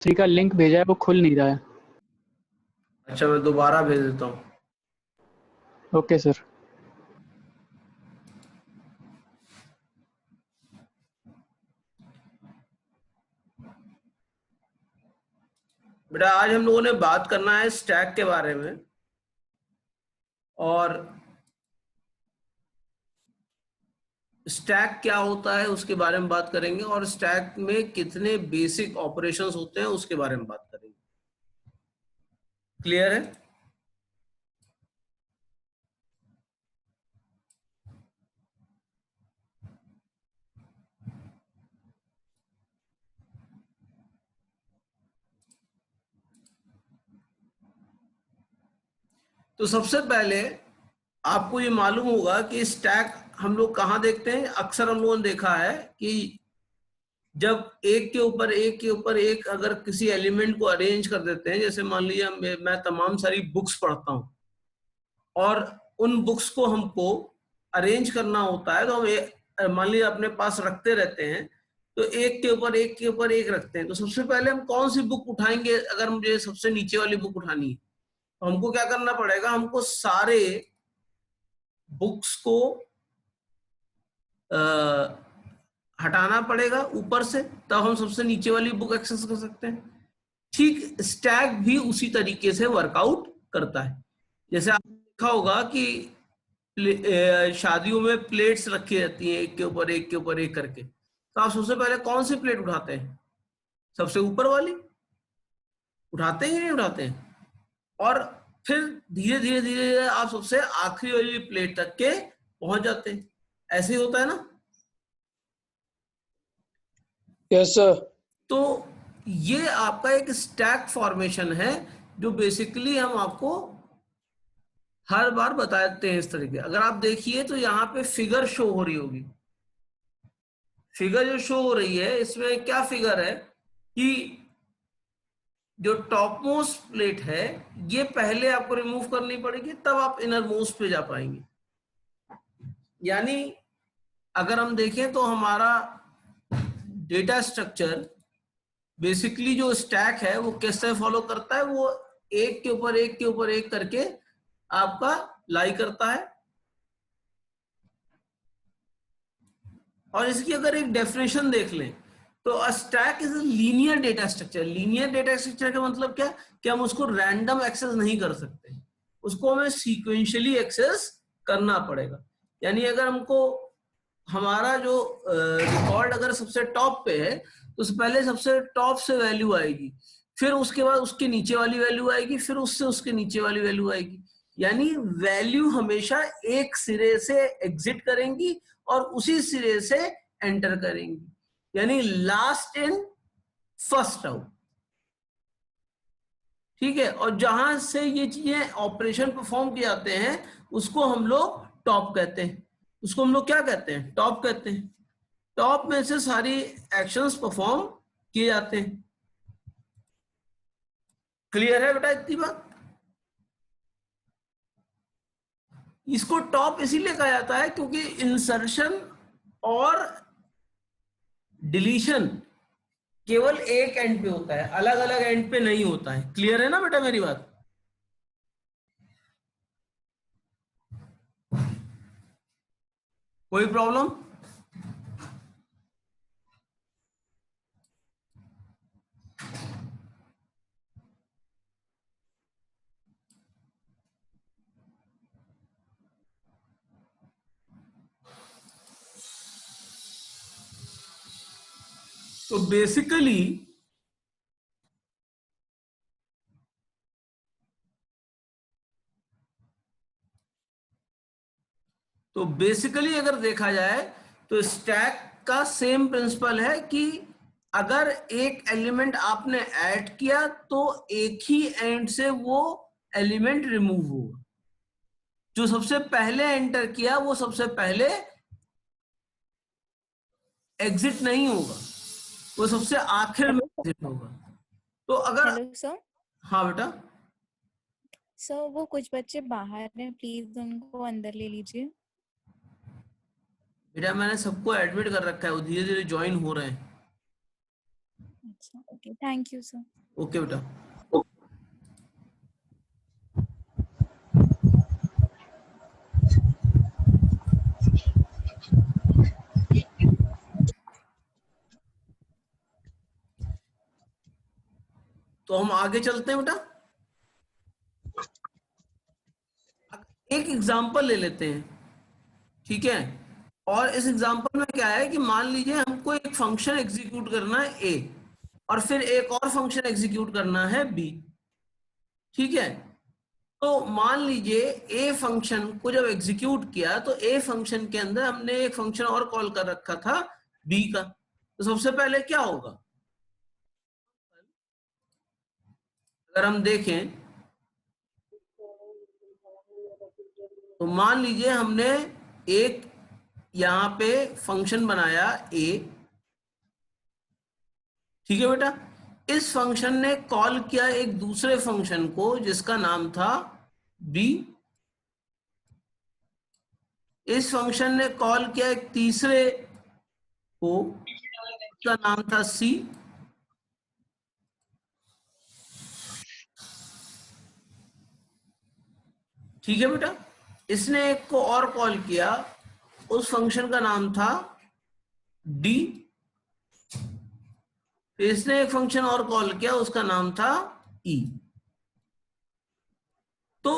Three का link भेजा है, वो खुल नहीं रहा है। अच्छा, मैं दोबारा भेज देता हूँ। Okay sir. बेटा आज हम लोगों ने बात करना है स्टैक के बारे में, और स्टैक क्या होता है उसके बारे में बात करेंगे, और स्टैक में कितने बेसिक ऑपरेशंस होते हैं उसके बारे में बात करेंगे। क्लियर है? तो सबसे पहले आपको ये मालूम होगा कि स्टैक हम लोग कहाँ देखते हैं। अक्सर हम लोगों ने देखा है कि जब एक के ऊपर एक के ऊपर एक अगर किसी एलिमेंट को अरेंज कर देते हैं, जैसे मान लीजिए मैं तमाम सारी बुक्स पढ़ता हूँ और उन बुक्स को हमको अरेंज करना होता है, तो हम मान लीजिए अपने पास रखते रहते हैं, तो एक के ऊपर एक के ऊपर एक रखते हैं। तो सबसे पहले हम कौन सी बुक उठाएंगे? अगर मुझे सबसे नीचे वाली बुक उठानी है तो हमको क्या करना पड़ेगा? हमको सारे बुक्स को हटाना पड़ेगा ऊपर से, तब हम सबसे नीचे वाली बुक एक्सेस कर सकते हैं। ठीक स्टैक भी उसी तरीके से वर्कआउट करता है। जैसे आपने देखा होगा कि शादियों में प्लेट्स रखी रहती हैं एक के ऊपर एक के ऊपर एक करके, तो आप सबसे पहले कौन सी प्लेट उठाते हैं? सबसे ऊपर वाली उठाते हैं या नहीं उठाते हैं? और फिर धीरे धीरे धीरे आप सबसे आखिरी वाली प्लेट तक के पहुंच जाते हैं। ऐसे ही होता है ना? Yes sir. तो ये आपका एक स्टैक फॉर्मेशन है जो बेसिकली हम आपको हर बार बताते हैं इस तरीके। अगर आप देखिए तो यहाँ पे फिगर शो हो रही होगी। फिगर जो शो हो रही है इसमें क्या फिगर है कि जो टॉप मोस्ट प्लेट है ये पहले आपको रिमूव करनी पड़ेगी, तब आप इनर मोस्ट पे जा पाएंगे। यानी अगर हम देखें तो हमारा डेटा स्ट्रक्चर बेसिकली जो स्टैक है वो कैसे फॉलो करता है, वो एक के ऊपर एक के ऊपर एक करके आपका लाई करता है। और इसकी अगर एक डेफिनेशन देख लें तो a stack is a linear data structure. Linear data structure का मतलब क्या कि हम उसको रैंडम एक्सेस नहीं कर सकते, उसको हमें सीक्वेंशियली एक्सेस करना पड़ेगा। यानी अगर हमको हमारा जो रिकॉर्ड अगर सबसे टॉप पे है तो पहले सबसे टॉप से वैल्यू आएगी, फिर उसके बाद उसके नीचे वाली वैल्यू आएगी, फिर उससे उसके नीचे वाली वैल्यू आएगी। यानी वैल्यू हमेशा एक सिरे से एग्जिट करेंगी और उसी सिरे से एंटर करेंगी, यानी लास्ट इन फर्स्ट आउट। ठीक है? और जहां से ये चीजें ऑपरेशन परफॉर्म किए जाते हैं उसको हम लोग टॉप कहते हैं। उसको हम लोग क्या कहते हैं? टॉप कहते हैं। टॉप में से सारी एक्शंस परफॉर्म किए जाते हैं। क्लियर है बेटा इतनी बात? इसको टॉप इसीलिए कहा जाता है क्योंकि इंसर्शन और डिलीशन केवल एक एंड पे होता है, अलग अलग एंड पे नहीं होता है। क्लियर है ना बेटा मेरी बात? कोई प्रॉब्लम? तो बेसिकली अगर देखा जाए तो स्टैक का सेम प्रिंसिपल है कि अगर एक एलिमेंट आपने ऐड किया तो एक ही एंड से वो एलिमेंट रिमूव होगा। जो सबसे पहले एंटर किया वो सबसे पहले एग्जिट नहीं होगा, वो सबसे आखिर में एग्जिट होगा। तो अगर हेलो सर। हाँ बेटा। सर वो कुछ बच्चे बाहर हैं, प्लीज उनको अंदर ले लीजिए। बेटा मैंने सबको एडमिट कर रखा है, वो धीरे धीरे ज्वाइन हो रहे हैं। अच्छा, okay, thank you sir. Okay बेटा। तो हम आगे चलते हैं बेटा। एक एग्जांपल ले लेते हैं, ठीक है। और इस एग्जांपल में क्या है कि मान लीजिए हमको एक फंक्शन एग्जीक्यूट करना है ए, और फिर एक और फंक्शन एग्जीक्यूट करना है बी, ठीक है। तो मान लीजिए ए फंक्शन को जब एग्जीक्यूट किया तो ए फंक्शन के अंदर हमने एक फंक्शन और कॉल कर रखा था बी का। तो सबसे पहले क्या होगा, अगर हम देखें तो मान लीजिए हमने एक यहां पे फंक्शन बनाया ए, ठीक है बेटा। इस फंक्शन ने कॉल किया एक दूसरे फंक्शन को जिसका नाम था बी। इस फंक्शन ने कॉल किया एक तीसरे को, उसका नाम था सी। ठीक है बेटा। इसने एक को और कॉल किया, उस फंक्शन का नाम था डी। इसने एक फंक्शन और कॉल किया, उसका नाम था ई। तो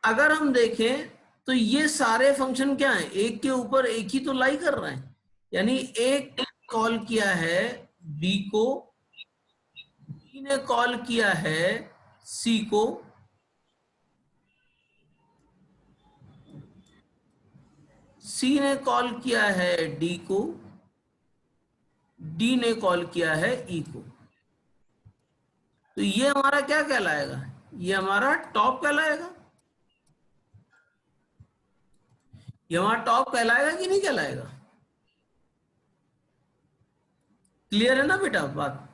अगर हम देखें तो ये सारे फंक्शन क्या हैं, एक के ऊपर एक ही तो लाई कर रहे हैं। यानी एक कॉल किया है बी को, बी ने कॉल किया है सी को, सी ने कॉल किया है डी को, डी ने कॉल किया है ई को। तो ये हमारा क्या कहलाएगा, ये हमारा टॉप कहलाएगा। ये हमारा टॉप कहलाएगा कि नहीं कहलाएगा? क्लियर है ना बेटा बात?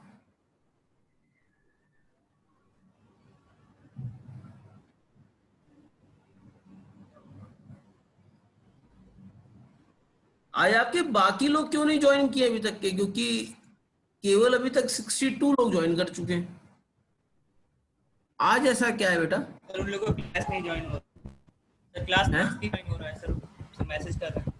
आज आपके बाकी लोग क्यों नहीं ज्वाइन किए अभी तक के? क्योंकि केवल अभी तक 62 लोग ज्वाइन कर चुके हैं। आज ऐसा क्या है बेटा? सर उन लोगों को क्लास नहीं ज्वाइन हो रहा सर, क्लास हैं? नहीं ज्वाइन हो रहा है सर मैसेज कर रहे हैं।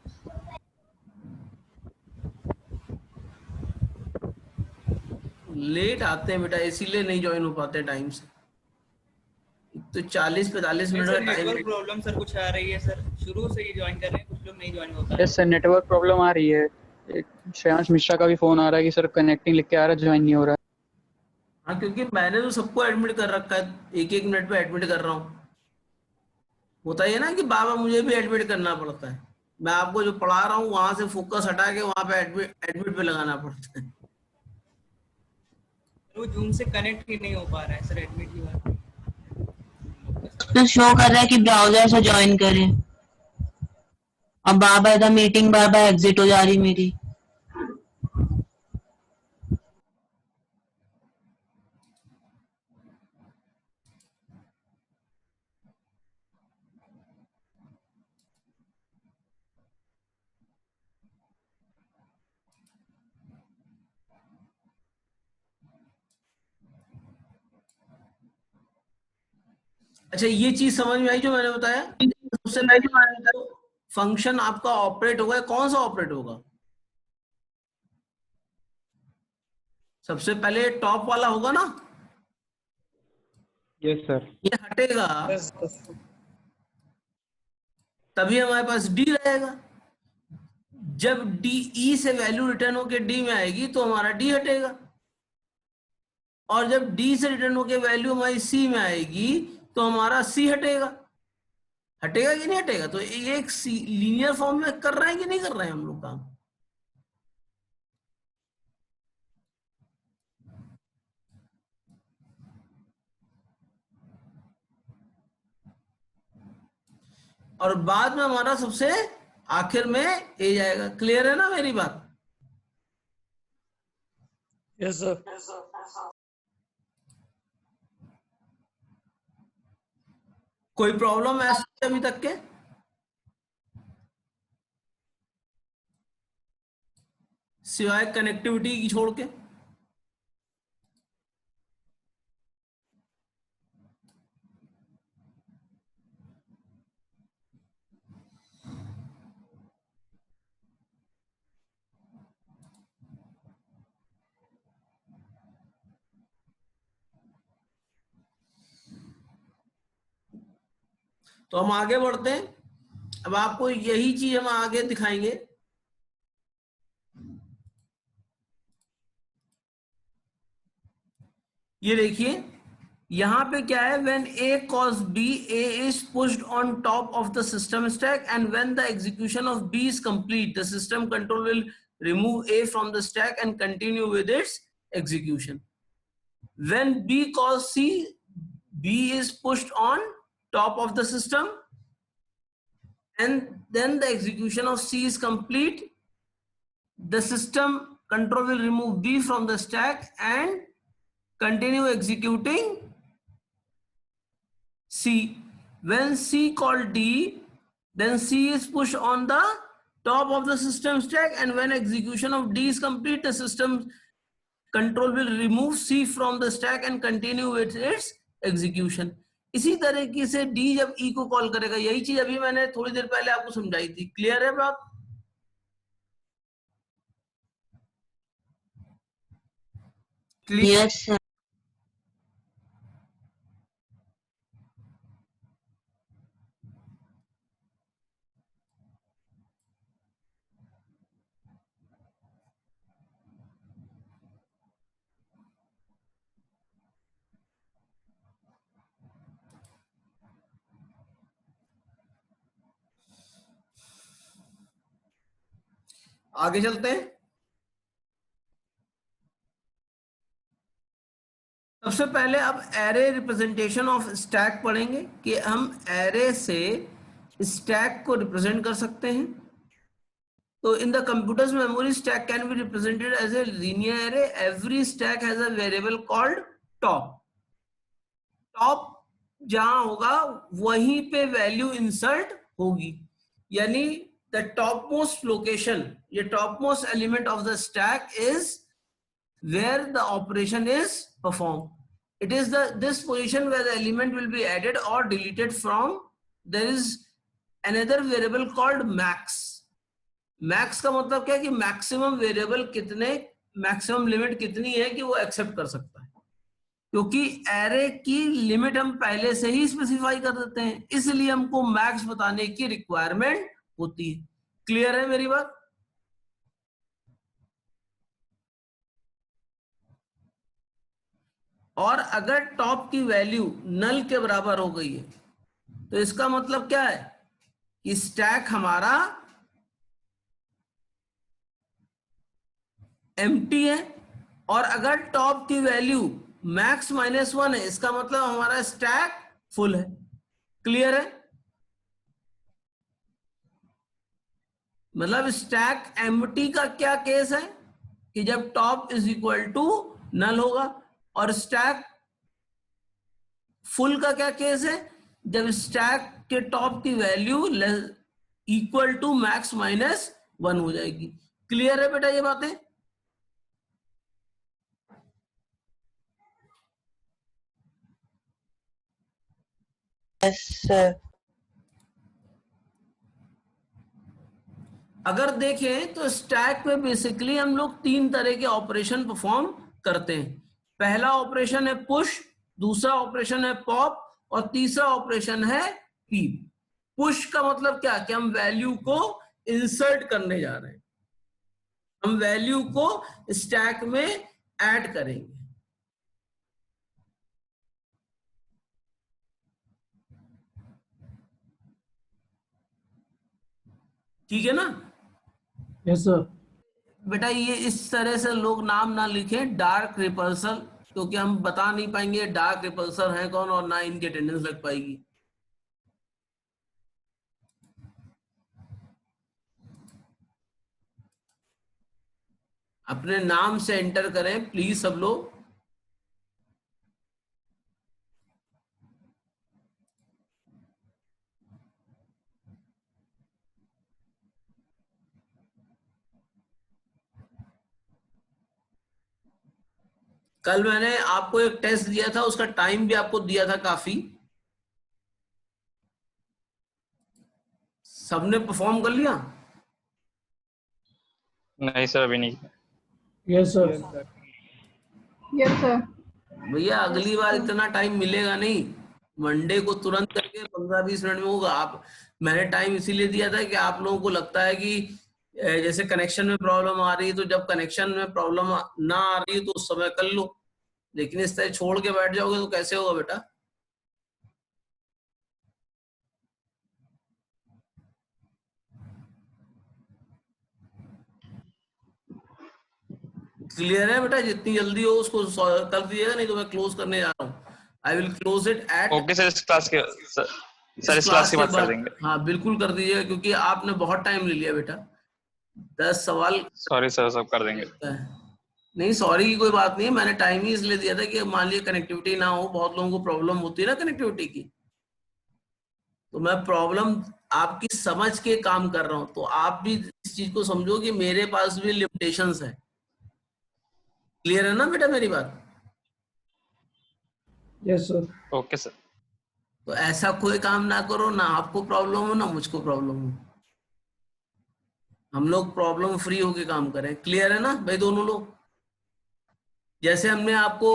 लेट आते हैं बेटा, इसीलिए नहीं ज्वाइन हो पाते टाइम से। तो 40-45 मिनट का टाइम। नेटवर्क प्रॉब्लम सर कुछ आ रही है सर, शुरू से ही ज्वाइन कर रहे हैं, कुछ लोग नहीं ज्वाइन होता है। यस सर, नेटवर्क प्रॉब्लम आ रही है। एक श्रेयांश मिश्रा का भी फोन आ रहा है कि सर कनेक्टिंग लिख के आ रहा है, ज्वाइन नहीं हो रहा है। हाँ, क्योंकि मैंने तो सबको एडमिट कर रखा है, एक एक मिनट पे एडमिट कर रहा हूँ। होता है ना कि बाबा मुझे भी एडमिट करना पड़ता है। मैं आपको जो पढ़ा रहा हूँ वहां से फोकस हटा के वहां पे एडमिट पे लगाना पड़ता है। वो जूम से कनेक्ट ही नहीं हो पा रहा है सर, एडमिट ही हुआ। तो शो कर रहा है कि ब्राउजर से ज्वाइन करें, अब बार बार द मीटिंग बार बार एग्जिट हो जा रही मेरी। अच्छा, ये चीज समझ में आई जो मैंने बताया? सबसे पहले फंक्शन आपका ऑपरेट होगा, कौन सा ऑपरेट होगा? सबसे पहले टॉप वाला होगा ना। Yes sir. ये हटेगा तभी हमारे पास डी रहेगा। जब डी ई से वैल्यू रिटर्न होके डी में आएगी तो हमारा डी हटेगा, और जब डी से रिटर्न होके वैल्यू हमारी सी में आएगी तो हमारा सी हटेगा। हटेगा कि नहीं हटेगा? तो ये एक लीनियर फॉर्म में कर रहे हैं कि नहीं कर रहे हैं हम लोग काम? और बाद में हमारा सबसे आखिर में ए जाएगा। क्लियर है ना मेरी बात? Yes sir. कोई प्रॉब्लम है अभी तक के? सिवाय कनेक्टिविटी की छोड़ के। तो हम आगे बढ़ते हैं। अब आपको यही चीज हम आगे दिखाएंगे। ये देखिए यहां पे क्या है, when A cause B, A is pushed on top of the system stack, and when the execution of B is complete, the system control will remove A from the stack and continue with its execution. When B cause C, B is pushed on top of the system, and then the execution of C is complete, the system control will remove B from the stack and continue executing C. When C called D, then C is pushed on the top of the system stack, and when execution of D is complete, the system control will remove C from the stack and continue with its execution. इसी तरीके से D जब E को call करेगा, यही चीज अभी मैंने थोड़ी देर पहले आपको समझाई थी। क्लियर है बात? Yes, sir. आगे चलते हैं। सबसे पहले अब एरे रिप्रेजेंटेशन ऑफ स्टैक पढ़ेंगे कि हम एरे से स्टैक को रिप्रेजेंट कर सकते हैं। तो in the computer's memory stack can be represented as a linear array. Every stack has a variable called top. Top जहां होगा वहीं पे वैल्यू इंसर्ट होगी, यानी द टॉप मोस्ट लोकेशन, ये top most element of the stack is where the operation is performed. It is this position where the element will be added or deleted from. There is another variable called max. Max का मतलब क्या है कि maximum variable कितने, maximum limit कितनी है कि वो accept कर सकता है, क्योंकि array की limit हम पहले से ही specify कर देते हैं, इसलिए हमको max बताने की requirement होती है। Clear है मेरी बात? और अगर टॉप की वैल्यू नल के बराबर हो गई है तो इसका मतलब क्या है कि स्टैक हमारा एम्प्टी है, और अगर टॉप की वैल्यू मैक्स -1 है इसका मतलब हमारा स्टैक फुल है। क्लियर है? मतलब स्टैक एम्प्टी का क्या केस है कि जब top is equal to null होगा, और स्टैक फुल का क्या केस है जब स्टैक के टॉप की वैल्यू इक्वल टू मैक्स -1 हो जाएगी। क्लियर है बेटा ये बातें? Yes, sir. अगर देखें तो स्टैक में बेसिकली हम लोग 3 तरह के ऑपरेशन परफॉर्म करते हैं। पहला ऑपरेशन है पुश, दूसरा ऑपरेशन है पॉप, और तीसरा ऑपरेशन है पीप। पुश का मतलब क्या कि हम वैल्यू को इंसर्ट करने जा रहे हैं, हम वैल्यू को स्टैक में ऐड करेंगे। ठीक है ना? Yes sir. बेटा ये इस तरह से लोग नाम ना लिखें डार्क रिपल्सर, क्योंकि हम बता नहीं पाएंगे डार्क रिपल्सर है कौन, और ना इनकी अटेंडेंस लग पाएगी। अपने नाम से एंटर करें प्लीज सब लोग। कल मैंने आपको एक टेस्ट दिया था, उसका टाइम भी आपको दिया था काफी। सबने परफॉर्म कर लिया? नहीं सर, अभी नहीं। Yes sir. Yes sir. भैया अगली बार इतना टाइम मिलेगा नहीं, मंडे को तुरंत करके 15-20 मिनट में होगा। आप, मैंने टाइम इसीलिए दिया था कि आप लोगों को लगता है कि जैसे कनेक्शन में प्रॉब्लम आ रही है, तो जब कनेक्शन में प्रॉब्लम ना आ रही है तो उस समय कर लो, लेकिन इस तरह छोड़ के बैठ जाओगे तो कैसे होगा बेटा। क्लियर है बेटा? जितनी जल्दी हो उसको कर दीजिएगा, नहीं तो मैं क्लोज करने जा रहा हूँ। I will close it at okay sir, इस क्लास के सर इस क्लास की के बात कर बाद। देंगे। हाँ बिल्कुल कर दीजिएगा, क्योंकि आपने बहुत टाइम ले लिया बेटा, 10 सवाल सॉरी सर, सब कर देंगे। नहीं सॉरी की कोई बात नहीं है, मैंने टाइम ही इसलिए दिया था कि मान लीजिए कनेक्टिविटी ना हो, बहुत लोगों को प्रॉब्लम होती है ना कनेक्टिविटी की, तो मैं प्रॉब्लम आपकी समझ के काम कर रहा हूं, तो आप भी इस चीज को समझो कि मेरे पास भी लिमिटेशंस है। क्लियर है ना बेटा मेरी बात? Yes, sir. Okay sir. तो ऐसा कोई काम ना करो, ना आपको प्रॉब्लम हो ना मुझको प्रॉब्लम हो, हम लोग प्रॉब्लम फ्री होके काम करें। क्लियर है ना भाई दोनों लोग? जैसे हमने आपको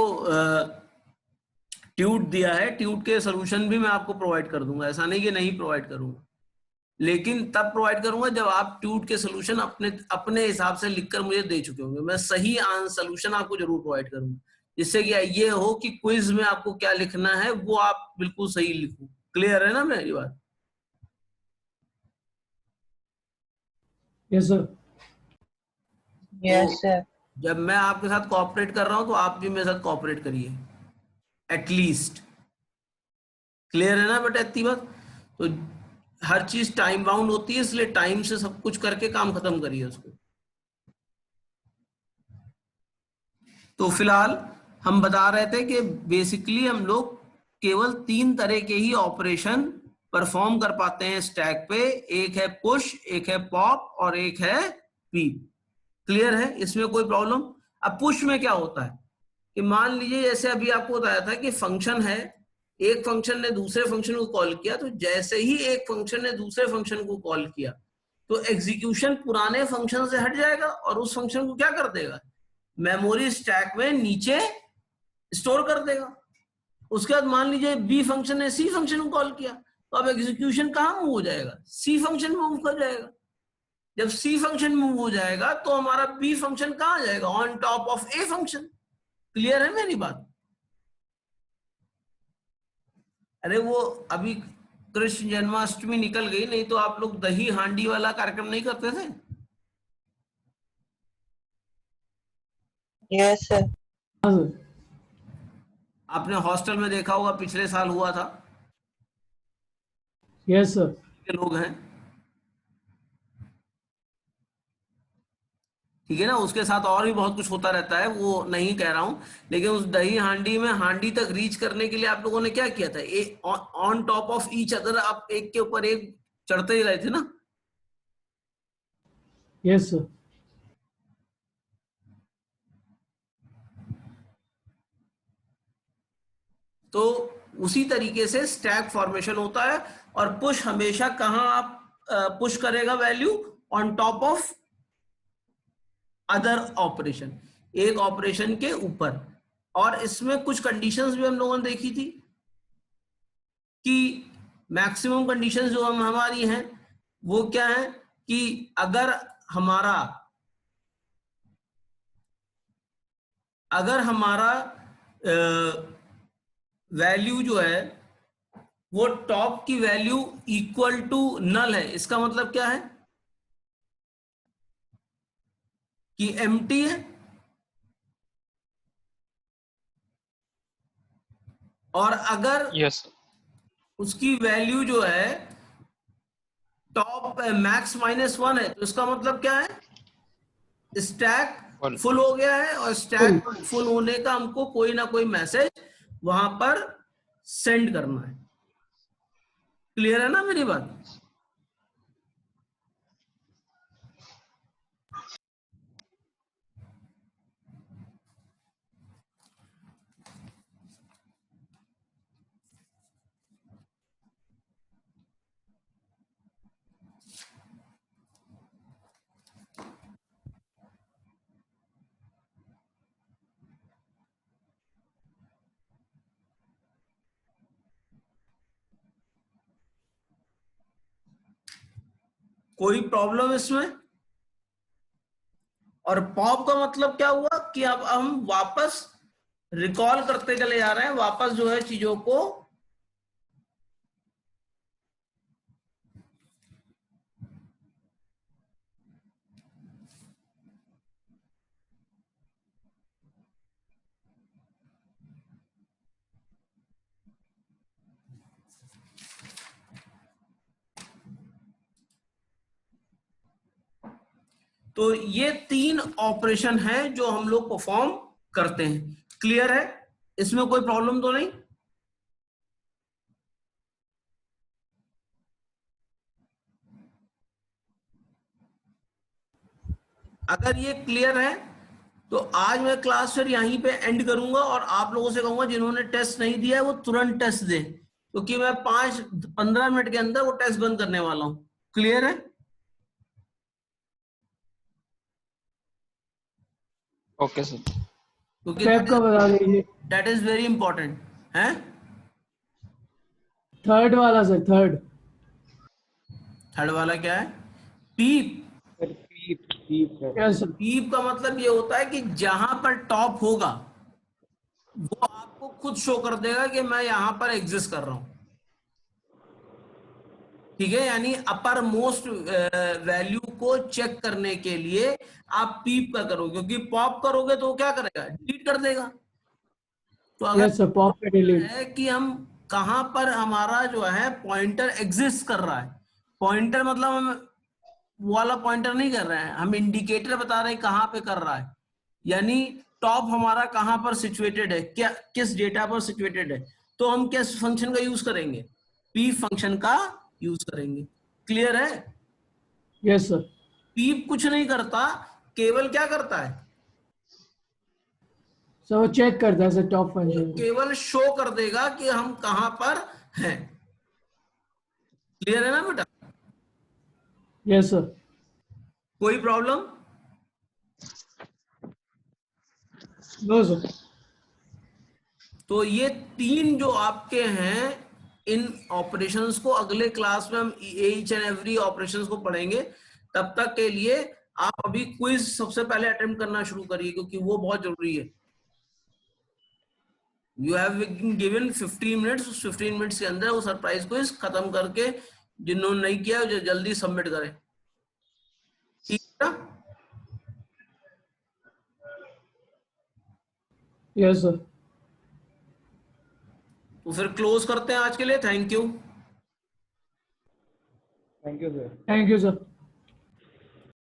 ट्यूट दिया है, ट्यूट के सोल्यूशन भी मैं आपको प्रोवाइड कर दूंगा, ऐसा नहीं कि नहीं प्रोवाइड करूंगा, लेकिन तब प्रोवाइड करूंगा जब आप ट्यूट के सोल्यूशन अपने अपने हिसाब से लिखकर मुझे दे चुके होंगे। मैं सही सोल्यूशन आपको जरूर प्रोवाइड करूंगा, जिससे कि ये हो कि क्विज में आपको क्या लिखना है वो आप बिल्कुल सही लिखो। क्लियर है ना मेरी बात? Yes, sir. Yes sir. जब मैं आपके साथ कोऑपरेट कर रहा हूं तो आप भी मेरे साथ कोऑपरेट करिए एटलीस्ट। क्लियर है ना बेटा इतनी बात? तो हर चीज टाइम बाउंड होती है, इसलिए टाइम से सब कुछ करके काम खत्म करिए उसको। तो फिलहाल हम बता रहे थे कि बेसिकली हम लोग केवल 3 तरह के ही ऑपरेशन परफॉर्म कर पाते हैं स्टैक पे, एक है पुश, एक है पॉप और एक है पीप। क्लियर है? इसमें कोई प्रॉब्लम? अब पुश में क्या होता है कि मान लीजिए जैसे अभी आपको बताया था कि फंक्शन है, एक फंक्शन ने दूसरे फंक्शन को कॉल किया, तो जैसे ही एक फंक्शन ने दूसरे फंक्शन को कॉल किया तो एग्जीक्यूशन पुराने फंक्शन से हट जाएगा और उस फंक्शन को क्या कर देगा, मेमोरी स्टैक में नीचे स्टोर कर देगा। उसके बाद मान लीजिए बी फंक्शन ने सी फंक्शन को कॉल किया, तो अब एग्जीक्यूशन कहां मूव हो जाएगा, सी फंक्शन मूव कर जाएगा। जब सी फंक्शन मूव हो जाएगा तो हमारा बी फंक्शन कहां जाएगा, on top of a function. Clear है मेरी बात? अरे वो अभी कृष्ण जन्माष्टमी निकल गई, नहीं तो आप लोग दही हांडी वाला कार्यक्रम नहीं करते थे? Yes sir. हाँ सर। आपने हॉस्टल में देखा होगा, पिछले साल हुआ था। Yes, sir. के लोग हैं, ठीक है ना, उसके साथ और भी बहुत कुछ होता रहता है, वो नहीं कह रहा हूं, लेकिन उस दही हांडी में हांडी तक रीच करने के लिए आप लोगों ने क्या किया था, on top of each other आप एक के ऊपर एक चढ़ते ही रहे थे ना। Yes, sir. तो उसी तरीके से स्टैक फॉर्मेशन होता है, और पुश हमेशा कहां आप पुश करेगा value, on top of other operation, एक ऑपरेशन के ऊपर। और इसमें कुछ कंडीशंस भी हम लोगों ने देखी थी कि मैक्सिमम कंडीशंस जो हमारी हैं वो क्या है कि अगर हमारा वैल्यू जो है वो टॉप की वैल्यू इक्वल टू नल है, इसका मतलब क्या है कि एम्प्टी है, और अगर यस उसकी वैल्यू जो है टॉप मैक्स -1 है, तो इसका मतलब क्या है, स्टैक Full. फुल हो गया है, और स्टैक फुल होने का हमको कोई ना कोई मैसेज वहां पर सेंड करना है। क्लियर है ना मेरी बात? कोई प्रॉब्लम इसमें? और पॉप का मतलब क्या हुआ कि अब हम वापस रिकॉल करते चले जा रहे हैं, वापस जो है चीजों को तो ये 3 ऑपरेशन हैं जो हम लोग परफॉर्म करते हैं। क्लियर है? इसमें कोई प्रॉब्लम तो नहीं? अगर ये क्लियर है तो आज मैं क्लास फिर यहीं पे एंड करूंगा और आप लोगों से कहूंगा जिन्होंने टेस्ट नहीं दिया है वो तुरंत टेस्ट दें, क्योंकि मैं 5-15 मिनट के अंदर वो टेस्ट बंद करने वाला हूं। क्लियर है? Okay sir. क्योंकि स्टेप का बता दीजिए। दैट इज वेरी इंपॉर्टेंट है। थर्ड वाला सर, थर्ड। थर्ड वाला क्या है? पीप। Yes sir. पीप का मतलब ये होता है कि जहां पर टॉप होगा वो आपको खुद शो कर देगा कि मैं यहां पर एग्जिस्ट कर रहा हूं। ठीक है, यानी अपर मोस्ट वैल्यू को चेक करने के लिए आप पीप का करोगे, क्योंकि पॉप करोगे तो वो क्या करेगा? डिलीट कर देगा। तो अगर यस सर, पॉप पे डिलीट। है कि हम कहां पर हमारा जो है पॉइंटर एग्जिस्ट कर रहा है, पॉइंटर मतलब हम वो वाला पॉइंटर नहीं कर रहे हैं, हम इंडिकेटर बता रहे हैं कहां पे कर रहा है, यानी टॉप हमारा कहां पर सिचुएटेड है, क्या किस डेटा पर सिचुएटेड है, तो हम किस फंक्शन का यूज करेंगे? पीप फंक्शन का यूज करेंगे। क्लियर है? Yes sir. पीप कुछ नहीं करता, केवल क्या करता है? सर वो चेक करता है सर टॉप फंक्शन को। केवल शो कर देगा कि हम कहां पर हैं। क्लियर है ना बेटा? Yes sir. कोई प्रॉब्लम? No sir. तो ये 3 जो आपके हैं, इन ऑपरेशंस को अगले क्लास में हम ईच एंड एवरी ऑपरेशंस को पढ़ेंगे। तब तक के लिए आप अभी क्विज सबसे पहले अटेम्प्ट करना शुरू करिए, क्योंकि वो बहुत जरूरी है। यू हैव गिवन 15 मिनट्स, उस 15 मिनट्स के अंदर वो सरप्राइज क्विज खत्म करके जिन्होंने नहीं किया जो जल्दी सबमिट करें। ठीक है ना? Yes sir. तो फिर क्लोज करते हैं आज के लिए। Thank you. Thank you sir.